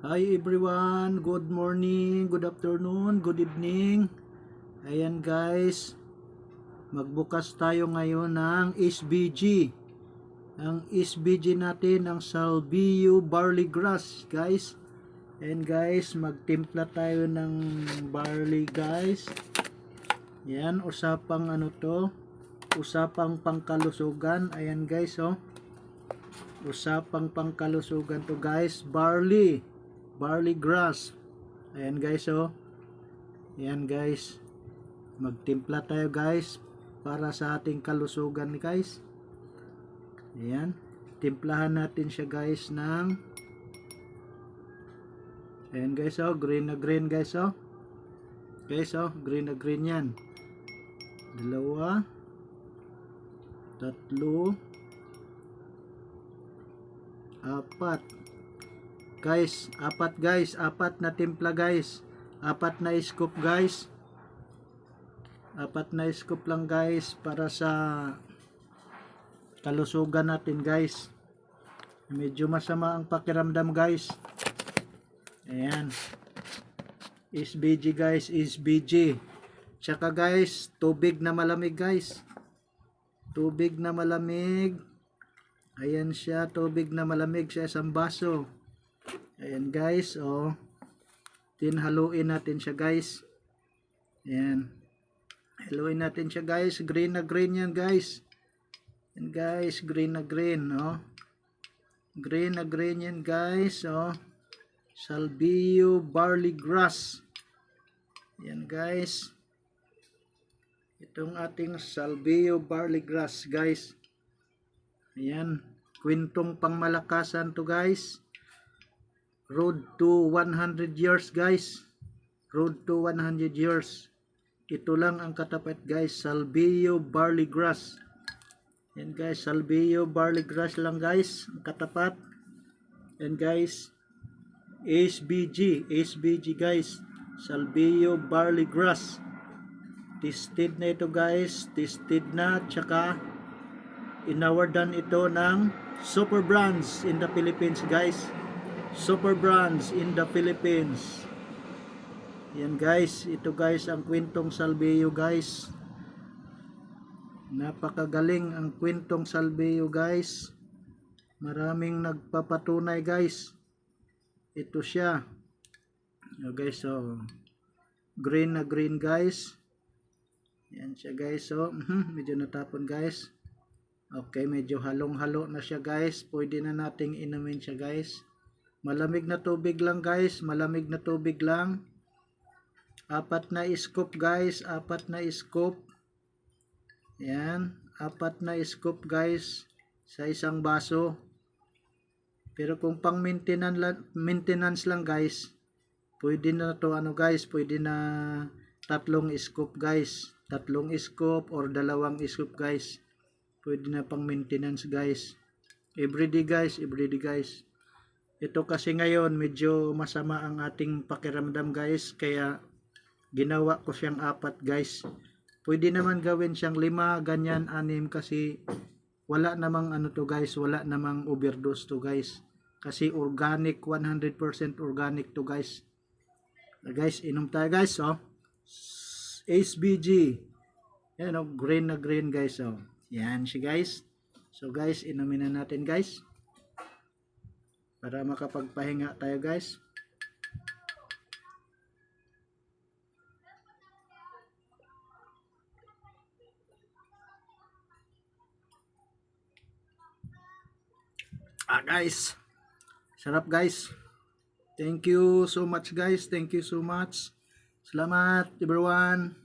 Hi everyone, good morning, good afternoon, good evening. Ayan guys, magbukas tayo ngayon ng SBG. Ang SBG natin, ang Salvio Barley Grass guys. Ayan guys, magtimpla tayo ng barley guys. Ayan, usapang ano to, usapang pangkalusugan. Ayan guys oh, usapang pangkalusugan to guys, barley grass. Ayan guys oh. Ayan guys. Magtimpla tayo guys para sa ating kalusugan guys. Ayan. Timplahan natin siya guys ng ayan guys oh, green na green guys oh. Guys oh, green na green yan. 2, 3, 4 guys, 4 guys, 4 na timpla guys, 4 na scoop guys, 4 na scoop lang guys para sa kalusugan natin guys. Medyo masama ang pakiramdam guys. Ayan, SBG guys, SBG. Tsaka guys, tubig na malamig guys, tubig na malamig. Ayan siya, tubig na malamig sa isang baso. Ayan guys, oh. Haluin natin siya guys. Ayan. Haluin natin siya guys. Green na green yan guys. Ayan guys, green na green, oh. Green na green yan guys, oh. Salvio Barley Grass. Ayan guys. Itong ating Salvio Barley Grass guys. Ayan. Kwentong pangmalakasan to guys. Road to 100 years guys. Road to 100 years. Ito lang ang katapat guys. Salvio Barley Grass. Yan guys. Salvio Barley Grass lang guys. Ang katapat. Yan guys. SBG. SBG guys. Salvio Barley Grass. Tested na ito guys. Tested na. Tsaka inawardan ito ng Super Brands in the Philippines guys. Super Brands in the Philippines. Yan guys, ito guys ang kwentong Salvio guys. Napakagaling ang kwentong Salvio guys. Maraming nagpapatunay guys. Ito siya. Yo guys, so green na green guys. Yan siya guys, so medyo natapon guys. Okay, medyo halong-halo na siya guys. Pwede na nating inumin siya guys. Malamig na tubig lang guys, malamig na tubig lang. 4 na scoop guys, 4 na scoop. Yan, 4 na scoop guys sa isang baso. Pero kung pang maintenance lang guys, pwede na to ano guys, pwede na 3 scoop guys. 3 scoop or 2 scoop guys. Pwede na pang maintenance guys. Everyday guys, everyday guys. Ito kasi ngayon medyo masama ang ating pakiramdam guys, kaya ginawa ko siyang 4 guys. Pwede naman gawin siyang 5, ganyan, 6 kasi wala namang ano to guys, wala namang overdose to guys. Kasi organic, 100% organic to guys. Guys, inom tayo guys, oh. SBG. Yan oh, green na green guys, oh. Yan siya guys. So guys, inumin na natin guys. Para makapagpahinga tayo guys. Guys. Sarap guys. Thank you so much guys. Thank you so much. Salamat everyone.